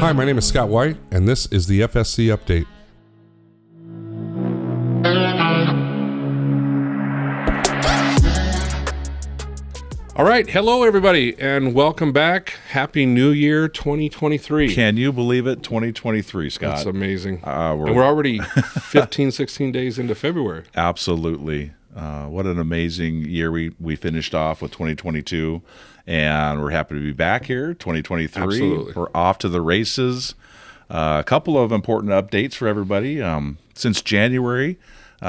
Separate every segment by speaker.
Speaker 1: Hi, my name is Scott White, and this is the FSC Update. All right, hello everybody, and welcome back. Happy New Year 2023.
Speaker 2: Can you believe it? 2023, Scott.
Speaker 1: That's amazing. And we're already 15, 16 days into February.
Speaker 2: Absolutely. What an amazing year we finished off with 2022, and we're happy to be back here, 2023.
Speaker 1: Absolutely.
Speaker 2: We're off to the races. A couple of important updates for everybody. Since January,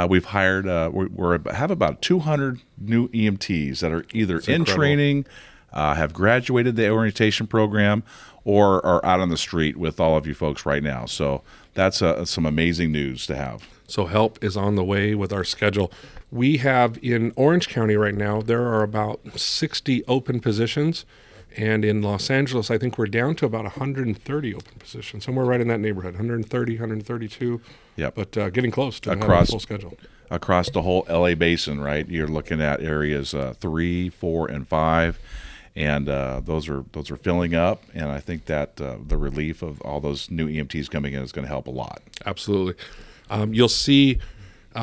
Speaker 2: we've hired, we have about 200 new EMTs that are either in training, have graduated the orientation program, or are out on the street with all of you folks right now. So that's some amazing news to have.
Speaker 1: So help is on the way with our schedule. We have in Orange County right now, there are about 60 open positions. And in Los Angeles, I think we're down to about 130 open positions, somewhere right in that neighborhood, 130, 132.
Speaker 2: Yep.
Speaker 1: But getting close to having a full schedule.
Speaker 2: Across the whole LA basin, right? You're looking at areas 3, 4, and 5, and those are filling up. And I think that the relief of all those new EMTs coming in is going to help a lot.
Speaker 1: Absolutely. You'll see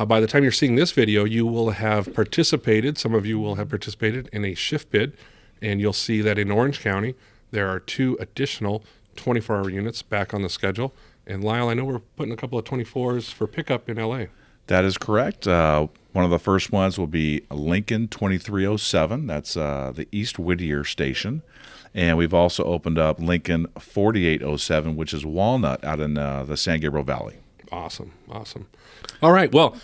Speaker 1: by the time you're seeing this video, you will have participated. Some of you will have participated in a shift bid. And you'll see that in Orange County, there are 2 additional 24-hour units back on the schedule. And Lyle, I know we're putting a couple of 24s for pickup in LA.
Speaker 2: That is correct. One of the first ones will be Lincoln 2307. That's the East Whittier station. And we've also opened up Lincoln 4807, which is Walnut out in the San Gabriel Valley.
Speaker 1: Awesome. All right. Well,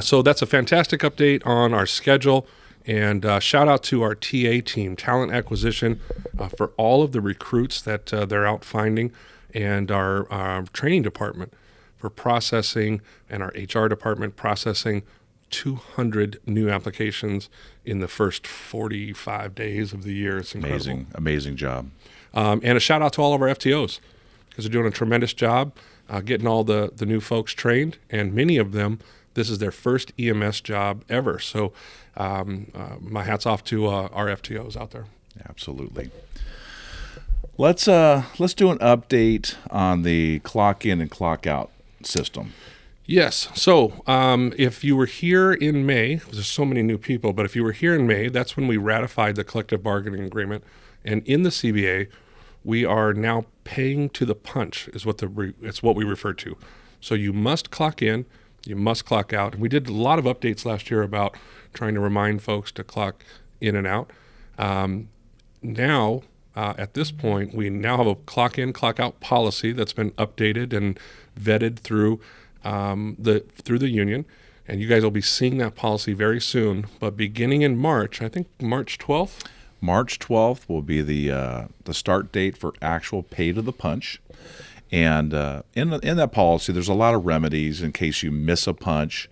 Speaker 1: so that's a fantastic update on our schedule. And shout out to our TA team, talent acquisition, for all of the recruits that they're out finding, and our training department for processing, and our HR department processing 200 new applications in the first 45 days of the year. It's incredible.
Speaker 2: Amazing job.
Speaker 1: And a shout out to all of our FTOs, because they're doing a tremendous job getting all the new folks trained, and many of them, this is their first EMS job ever. So my hat's off to our FTOs out there.
Speaker 2: Absolutely. Let's do an update on the clock in and clock out system.
Speaker 1: Yes. So if you were here in May, there's so many new people, but if you were here in May, that's when we ratified the collective bargaining agreement. And in the CBA, we are now paying to the punch is what it's what we refer to. So you must clock in, you must clock out. And we did a lot of updates last year about trying to remind folks to clock in and out. Now, at this point, we now have a clock in, clock out policy that's been updated and vetted through the union. And you guys will be seeing that policy very soon. But beginning in March, I think March 12th?
Speaker 2: March 12th will be the start date for actual pay to the punch. And in that policy, there's a lot of remedies in case you miss a punch,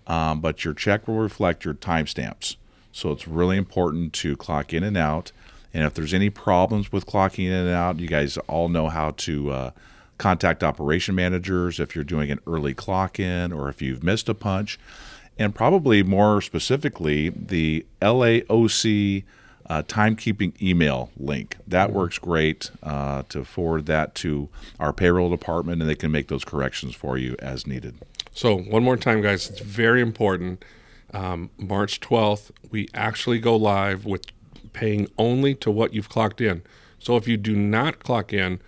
Speaker 2: but your check will reflect your timestamps. So it's really important to clock in and out. And if there's any problems with clocking in and out, you guys all know how to contact operation managers if you're doing an early clock in or if you've missed a punch. And probably more specifically, the LAOC timekeeping email link. That works great to forward that to our payroll department, and they can make those corrections for you as needed.
Speaker 1: So one more time, guys, it's very important. March 12th, we actually go live with paying only to what you've clocked in. So if you do not clock in,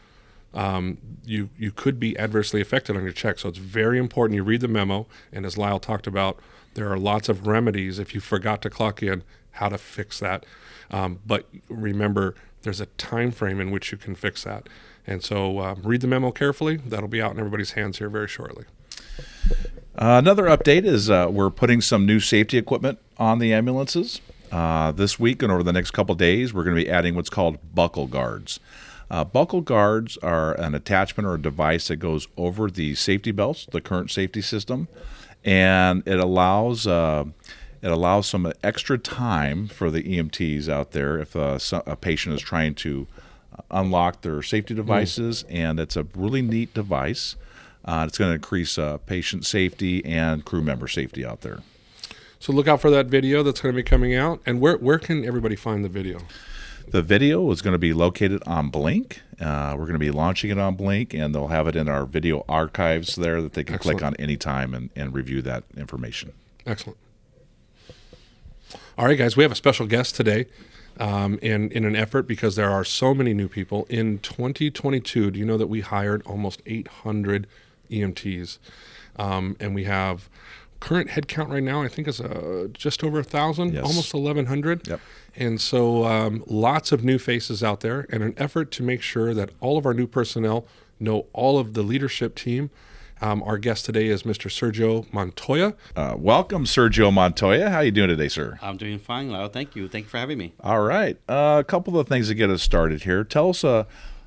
Speaker 1: you could be adversely affected on your check. So it's very important you read the memo, and as Lyle talked about, there are lots of remedies if you forgot to clock in, how to fix that. But remember, there's a time frame in which you can fix that. And so read the memo carefully. That'll be out in everybody's hands here very shortly.
Speaker 2: Another update is we're putting some new safety equipment on the ambulances. This week and over the next couple days, we're going to be adding what's called buckle guards. Buckle guards are an attachment or a device that goes over the safety belts, the current safety system, and it allows some extra time for the EMTs out there if a patient is trying to unlock their safety devices, and it's a really neat device. It's going to increase patient safety and crew member safety out there.
Speaker 1: So look out for that video that's going to be coming out. And where can everybody find the video?
Speaker 2: The video is going to be located on Blink. We're going to be launching it on Blink, and they'll have it in our video archives there that they can
Speaker 1: Excellent.
Speaker 2: click on anytime and review that information.
Speaker 1: Excellent. All right, guys, we have a special guest today. In an effort, because there are so many new people in 2022. Do you know that we hired almost 800 EMTs, and we have current headcount right now, I think, is just over 1,000,
Speaker 2: Yes.
Speaker 1: almost 1,100.
Speaker 2: Yep.
Speaker 1: And so lots of new faces out there, and an effort to make sure that all of our new personnel know all of the leadership team. Our guest today is Mr. Sergio Montoya.
Speaker 2: Welcome, Sergio Montoya. How are you doing today, sir?
Speaker 3: I'm doing fine, Lyle. Thank you. Thank you for having me.
Speaker 2: All right. A couple of things to get us started here. Tell us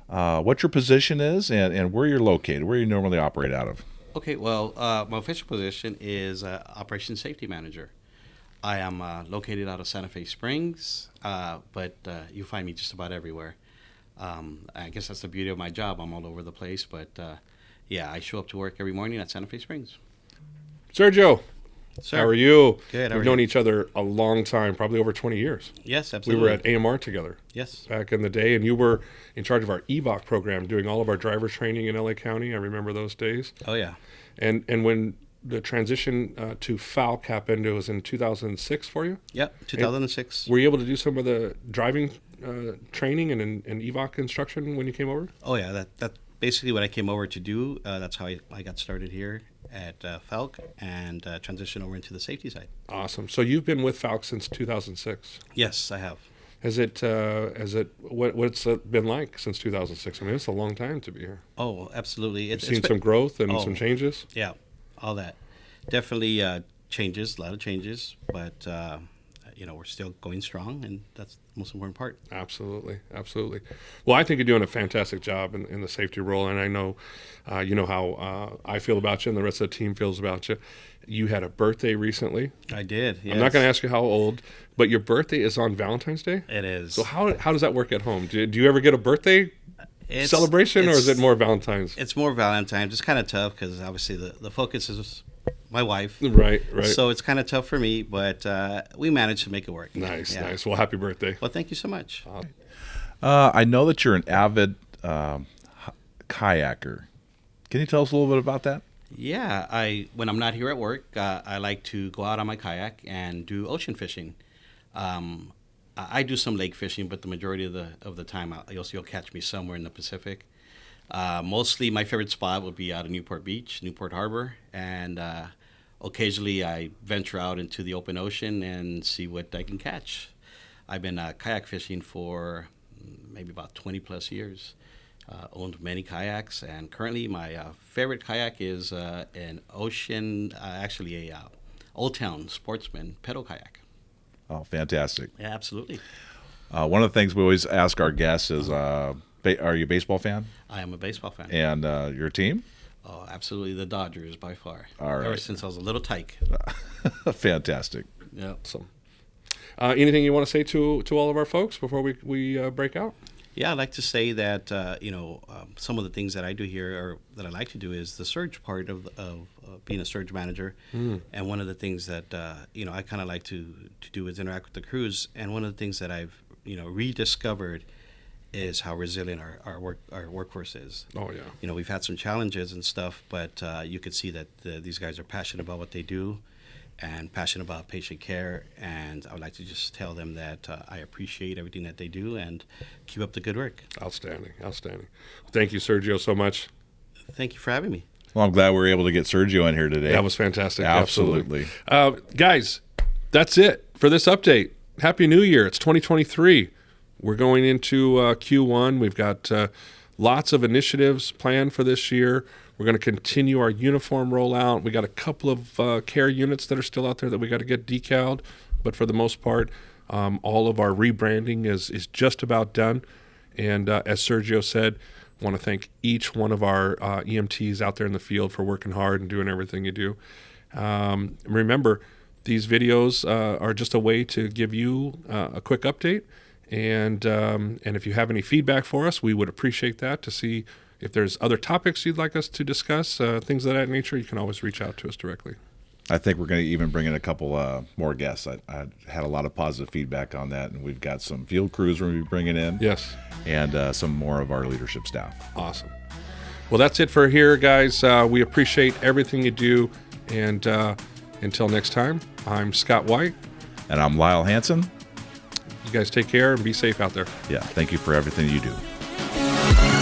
Speaker 2: what your position is and where you're located, where you normally operate out of.
Speaker 3: Okay, well, my official position is Operations Safety Manager. I am located out of Santa Fe Springs, but you find me just about everywhere. I guess that's the beauty of my job. I'm all over the place, but yeah, I show up to work every morning at Santa Fe Springs.
Speaker 1: Sergio,
Speaker 3: Sir.
Speaker 1: how are you?
Speaker 3: Good, how
Speaker 1: We've
Speaker 3: are
Speaker 1: known
Speaker 3: you?
Speaker 1: each other a long time, probably over 20 years.
Speaker 3: Yes,
Speaker 1: We
Speaker 3: absolutely.
Speaker 1: were at AMR together
Speaker 3: Yes.
Speaker 1: back in the day, and you were in charge of our EVOC program, doing all of our driver training in LA County. I remember those days.
Speaker 3: Oh, yeah.
Speaker 1: And when the transition to Falck happened, it was in 2006 for you.
Speaker 3: Yep, 2006.
Speaker 1: Were you able to do some of the driving training and EVOC instruction when you came over?
Speaker 3: Oh, yeah. That's basically what I came over to do. That's how I got started here at Falck and transitioned over into the safety side.
Speaker 1: Awesome. So you've been with Falck since 2006.
Speaker 3: Yes, I have.
Speaker 1: What's it been like since 2006? I mean, it's a long time to be here.
Speaker 3: Oh, absolutely.
Speaker 1: You've seen some growth and
Speaker 3: Oh.
Speaker 1: some changes.
Speaker 3: Yeah, all that. Definitely changes, a lot of changes, but, we're still going strong, and that's the most important part.
Speaker 1: Absolutely, absolutely. Well, I think you're doing a fantastic job in the safety role, and I know, you know how I feel about you, and the rest of the team feels about you. You had a birthday recently.
Speaker 3: I did, yes.
Speaker 1: I'm not going to ask you how old, but your birthday is on Valentine's Day.
Speaker 3: It is.
Speaker 1: So how does that work at home? Do you ever get a birthday
Speaker 3: It's-
Speaker 1: celebration, or is it
Speaker 3: it's-
Speaker 1: more Valentine's?
Speaker 3: It's more Valentine's. It's kind of tough because obviously the focus is my wife.
Speaker 1: Right.
Speaker 3: So it's kind of tough for me, but we managed to make it work.
Speaker 1: Nice,
Speaker 3: Yeah.
Speaker 1: nice. Well, happy birthday.
Speaker 3: Well, thank you so much.
Speaker 2: I know that you're an avid kayaker. Can you tell us a little bit about that?
Speaker 3: Yeah, when I'm not here at work, I like to go out on my kayak and do ocean fishing. I do some lake fishing, but the majority of the time you'll catch me somewhere in the Pacific. Mostly my favorite spot would be out of Newport Beach, Newport Harbor, and occasionally I venture out into the open ocean and see what I can catch. I've been kayak fishing for maybe about 20 plus years. Owned many kayaks, and currently my favorite kayak is an ocean, actually a Old Town Sportsman pedal kayak.
Speaker 2: Oh, fantastic.
Speaker 3: Yeah, absolutely.
Speaker 2: One of the things we always ask our guests is, are you a baseball fan?
Speaker 3: I am a baseball fan.
Speaker 2: And your team?
Speaker 3: Oh, absolutely, the Dodgers by far.
Speaker 2: All right.
Speaker 3: Ever since I was a little tyke.
Speaker 2: Fantastic.
Speaker 3: Yeah.
Speaker 1: Awesome. Anything you want to say to all of our folks before we break out?
Speaker 3: Yeah, I'd like to say that some of the things that I do here, or that I like to do, is the surge part of being a surge manager. And one of the things that I kind of like to do is interact with the crews. And one of the things that I've rediscovered is how resilient our workforce is.
Speaker 1: Oh, yeah.
Speaker 3: We've had some challenges and stuff, but you could see that these guys are passionate about what they do and passionate about patient care. And I would like to just tell them that I appreciate everything that they do and keep up the good work.
Speaker 1: Outstanding, outstanding. Thank you, Sergio, so much.
Speaker 3: Thank you for having me.
Speaker 2: Well, I'm glad we were able to get Sergio in here today.
Speaker 1: That was fantastic.
Speaker 2: Absolutely.
Speaker 1: Guys, that's it for this update. Happy New Year. It's 2023. We're going into Q1. We've got lots of initiatives planned for this year. We're going to continue our uniform rollout. We got a couple of care units that are still out there that we got to get decaled. But for the most part, all of our rebranding is just about done. And as Sergio said, I want to thank each one of our EMTs out there in the field for working hard and doing everything you do. Remember, these videos are just a way to give you a quick update. And if you have any feedback for us, we would appreciate that. To see if there's other topics you'd like us to discuss, things of that nature, you can always reach out to us directly.
Speaker 2: I think we're going to even bring in a couple more guests. I had a lot of positive feedback on that, and we've got some field crews we're going to be bringing in.
Speaker 1: Yes.
Speaker 2: And some more of our leadership staff.
Speaker 1: Awesome. Well, that's it for here, guys. We appreciate everything you do. And until next time, I'm Scott White.
Speaker 2: And I'm Lyle Hansen.
Speaker 1: You guys take care and be safe out there.
Speaker 2: Yeah, thank you for everything you do.